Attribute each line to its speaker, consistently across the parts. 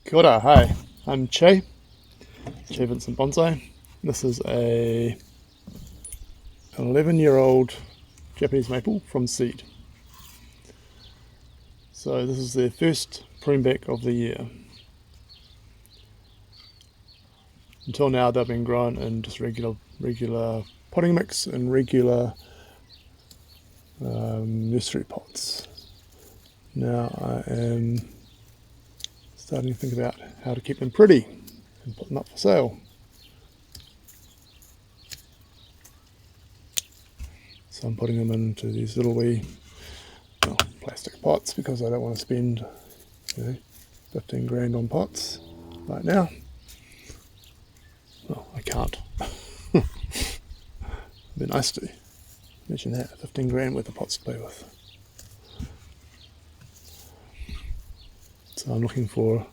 Speaker 1: Kia ora, hi, I'm Che Vincent Bonsai. This is an 11-year-old Japanese maple from seed. So this is their first prune back of the year. Until now they've been grown in just regular potting mix and regular nursery pots. Now I am starting to think about how to keep them pretty and put them up for sale. So I'm putting them into these little wee plastic pots because I don't want to spend 15 grand on pots right now. Well, I can't. It'd be nice to. Imagine that, 15 grand worth of pots to play with. So I'm looking for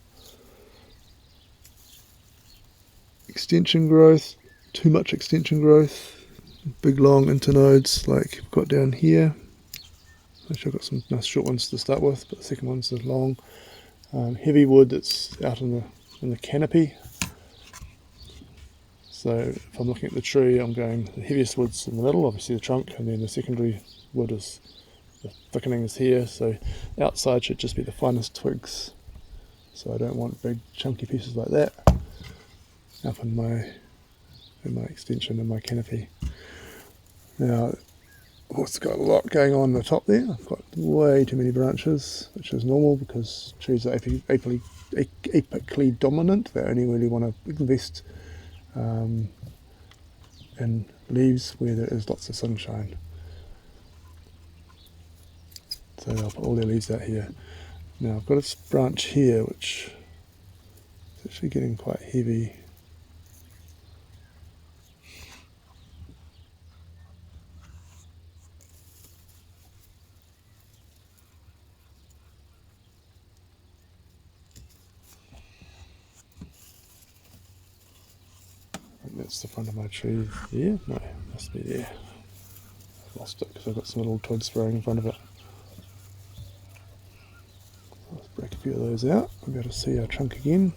Speaker 1: extension growth, too much extension growth, big long internodes like I've got down here. Actually I've got some nice short ones to start with, but the second one's the long. Heavy wood that's out in the canopy. So if I'm looking at the tree, I'm going the heaviest wood's in the middle, obviously the trunk, and then the secondary wood is, the thickening is here, so outside should just be the finest twigs. So I don't want big chunky pieces like that up in my extension and my canopy. Now I've also got a lot going on the top there. I've got way too many branches, which is normal because trees are apically dominant. They only really want to invest in leaves where there is lots of sunshine. So they'll put all their leaves out here. Now I've got this branch here which is actually getting quite heavy. That's the front of my tree there. No, it must be there. I've lost it because I've got some little twigs growing in front of it. Let's break a few of those out. We'll be able to see our trunk again.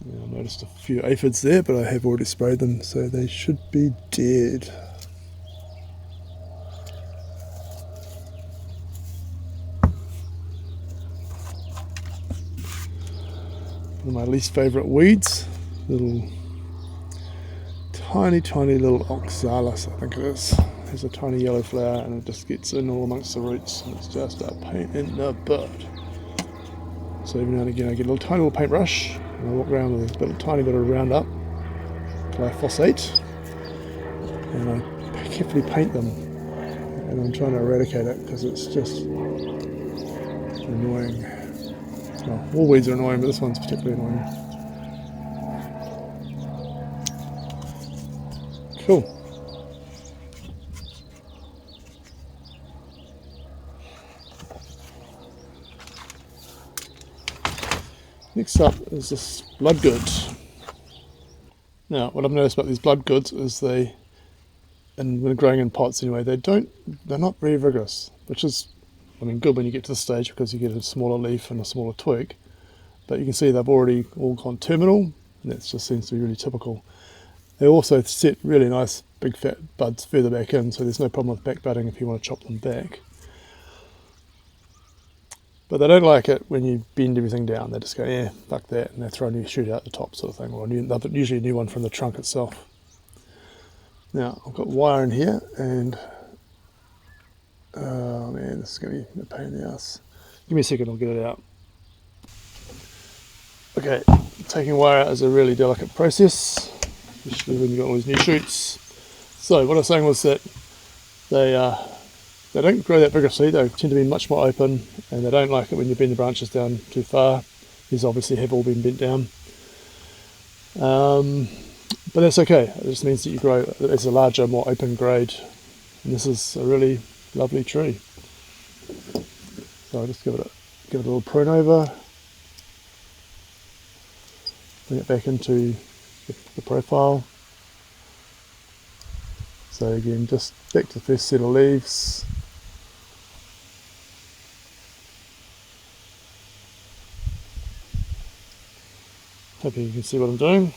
Speaker 1: I noticed a few aphids there, but I have already sprayed them, so they should be dead. One of my least favourite weeds, little tiny little oxalis, I think it is. Has a tiny yellow flower and it just gets in all amongst the roots, and it's just a pain in the butt. So every now and again I get a tiny little paintbrush and I walk around with a tiny bit of Roundup, glyphosate, and I carefully paint them, and I'm trying to eradicate it because it's just annoying. Well, all weeds are annoying, but this one's particularly annoying. Cool. Next up is this blood good. Now, what I've noticed about these blood goods is and when they're growing in pots anyway, they're not very vigorous, which is, good when you get to this stage because you get a smaller leaf and a smaller twig. But you can see they've already all gone terminal, and that just seems to be really typical. They also set really nice big fat buds further back in, so there's no problem with back budding if you want to chop them back. But they don't like it when you bend everything down. They just go, yeah, fuck that, and they throw a new shoot out the top sort of thing, or usually a new one from the trunk itself. Now, I've got wire in here, and oh man, this is going to be a pain in the ass. Give me a second, I'll get it out. Okay, taking wire out is a really delicate process, especially when you've got all these new shoots. So what I was saying was that they don't grow that vigorously. They tend to be much more open, and they don't like it when you bend the branches down too far. These obviously have all been bent down. But that's okay. It just means that you grow as a larger, more open grade. And this is a really lovely tree. So I'll just give it a little prune over. bring it back into the profile. So again, just back to the first set of leaves. Hoping you can see what I'm doing.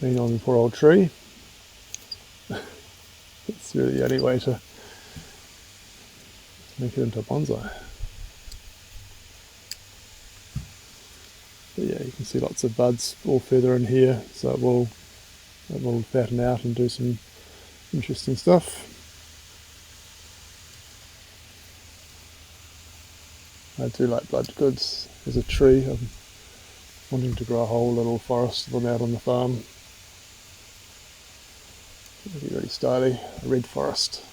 Speaker 1: Lean on the poor old tree. It's really the only way to make it into a bonsai. But yeah, you can see lots of buds all further in here, so it will fatten out and do some interesting stuff. I do like blood goods as a tree. I'm wanting to grow a whole little forest of them out on the farm. It'll be really stylish, a red forest.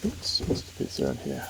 Speaker 1: Oops, just a piece around here.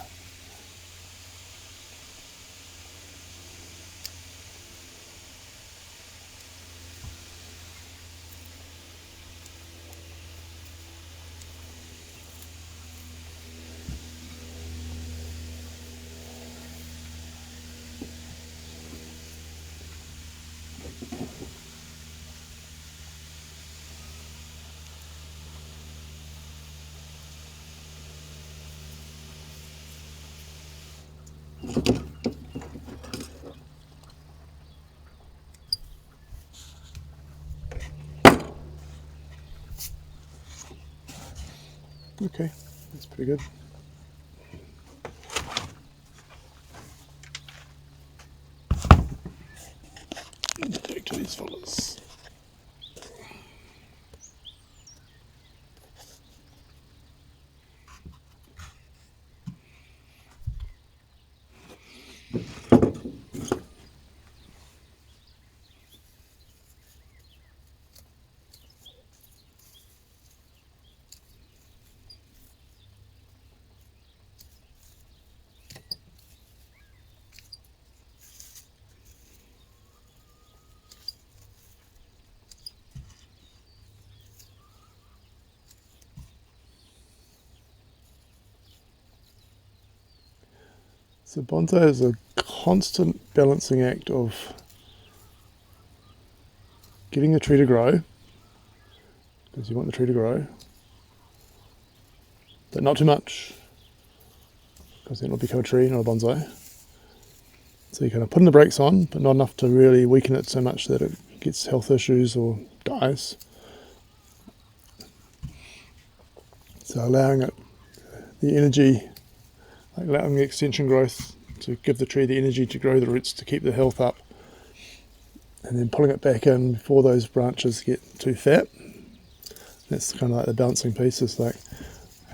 Speaker 1: Okay, that's pretty good. Back to these fellas. So bonsai is a constant balancing act of getting the tree to grow, because you want the tree to grow, but not too much, because then it'll become a tree, not a bonsai. So you're kind of putting the brakes on, but not enough to really weaken it so much that it gets health issues or dies. So allowing it the energy, like allowing the extension growth to give the tree the energy to grow the roots to keep the health up, and then pulling it back in before those branches get too fat. That's kind of like the balancing piece. It's like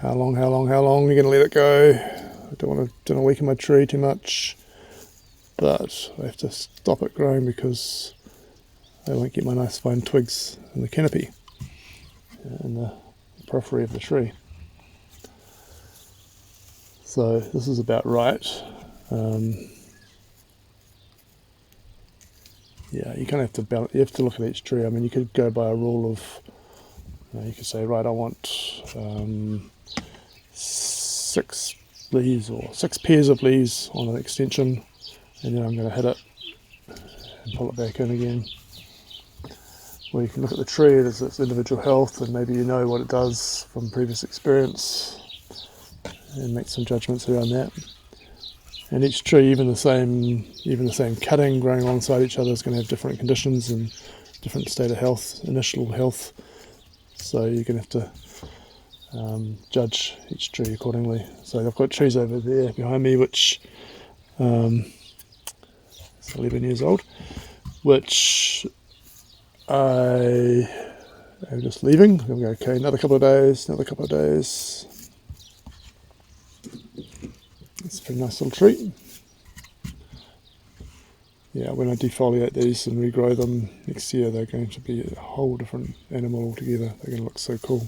Speaker 1: how long you're going to let it go. I don't want to weaken my tree too much, but I have to stop it growing because I won't get my nice fine twigs in the canopy and the periphery of the tree. So this is about right. Yeah, you kind of have to balance. You have to look at each tree. I mean, you could go by a rule of, you could say, right, I want 6 leaves or 6 pairs of leaves on an extension, and then I'm going to hit it and pull it back in again. Or you can look at the tree as its individual health, and maybe you know what it does from previous experience, and make some judgments around that. And each tree, even the same cutting growing alongside each other, is going to have different conditions and different state of health, initial health. So you're going to have to judge each tree accordingly. So I've got trees over there behind me, which is 11 years old, which I And just leaving. Then we go, okay, another couple of days, another couple of days. It's a pretty nice little tree. Yeah, when I defoliate these and regrow them next year, they're going to be a whole different animal altogether. They're going to look so cool.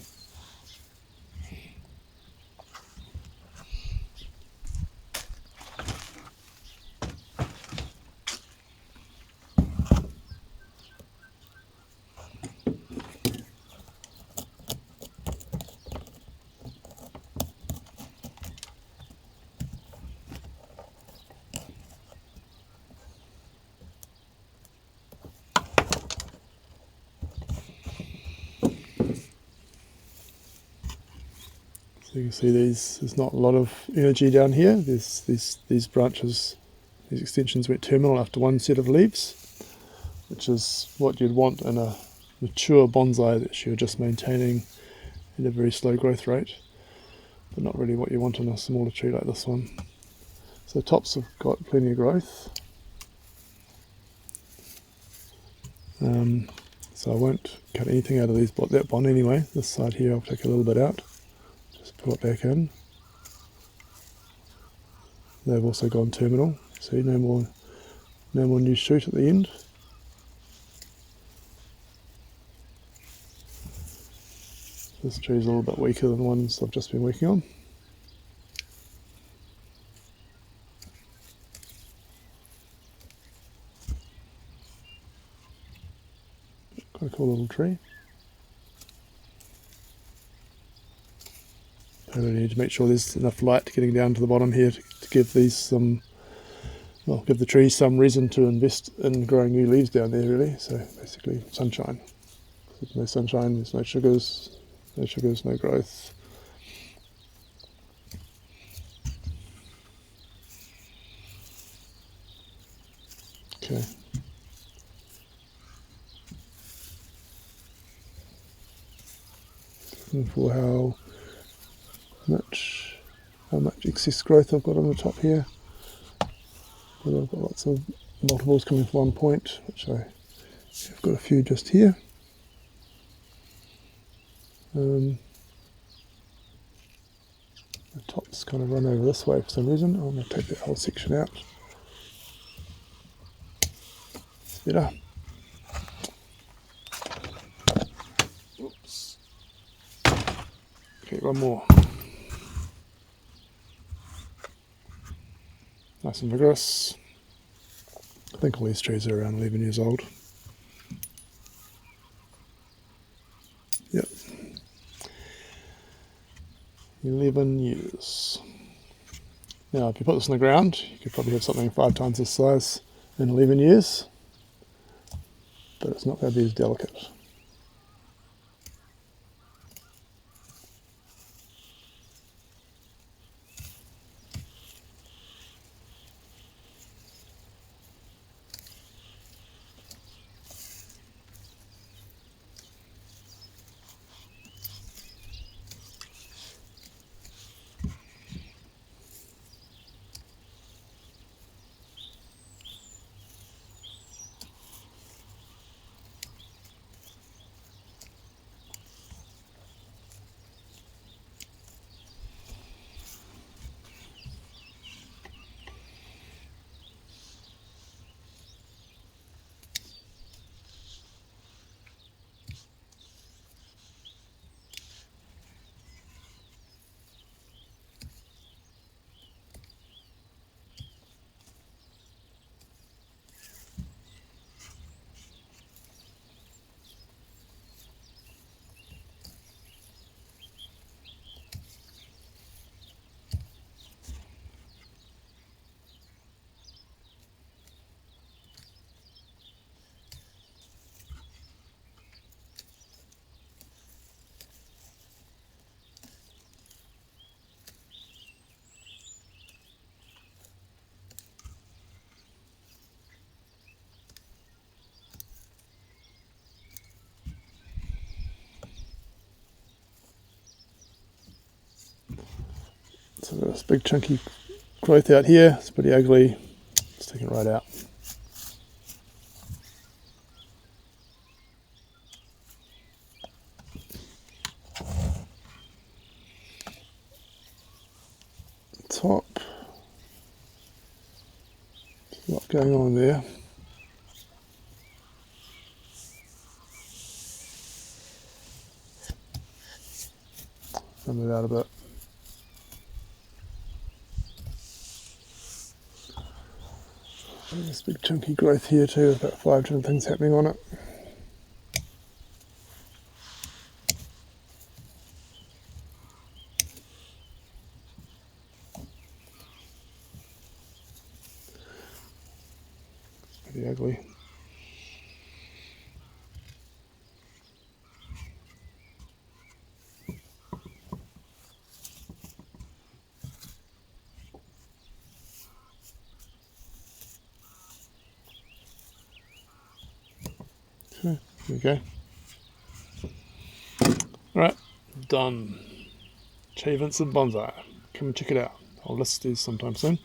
Speaker 1: So you can see there's not a lot of energy down here. These branches, these extensions went terminal after one set of leaves, which is what you'd want in a mature bonsai that you're just maintaining at a very slow growth rate, but not really what you want in a smaller tree like this one. So the tops have got plenty of growth. So I won't cut anything out of that bond anyway. This side here I'll take a little bit out, just pull it back in. They've also gone terminal, see, no more new shoot at the end. This tree is a little bit weaker than the ones I've just been working on. Quite a cool little tree. I really need to make sure there's enough light getting down to the bottom here to give these some, well, give the trees some reason to invest in growing new leaves down there really. So basically sunshine. If there's no sunshine, there's no sugars, no growth. Okay. Looking for how much excess growth I've got on the top here. But I've got lots of multiples coming from one point, which I've got a few just here. The top's kind of run over this way for some reason. I'm going to take that whole section out. It's better. Oops. Okay, one more. Nice and vigorous. I think all these trees are around 11 years old. Yep. 11 years. Now, if you put this in the ground, you could probably have something 5 times this size in 11 years, but it's not going to be as delicate. So I've got this big chunky growth out here. It's pretty ugly. Just take it right out. top. There's a lot going on there. Trim it out a bit. And this big chunky growth here too, with about 5 different things happening on it. It's pretty ugly. Okay, there we go. Alright, done. Che Vincent Bonsai. Come and check it out. I'll list these sometime soon.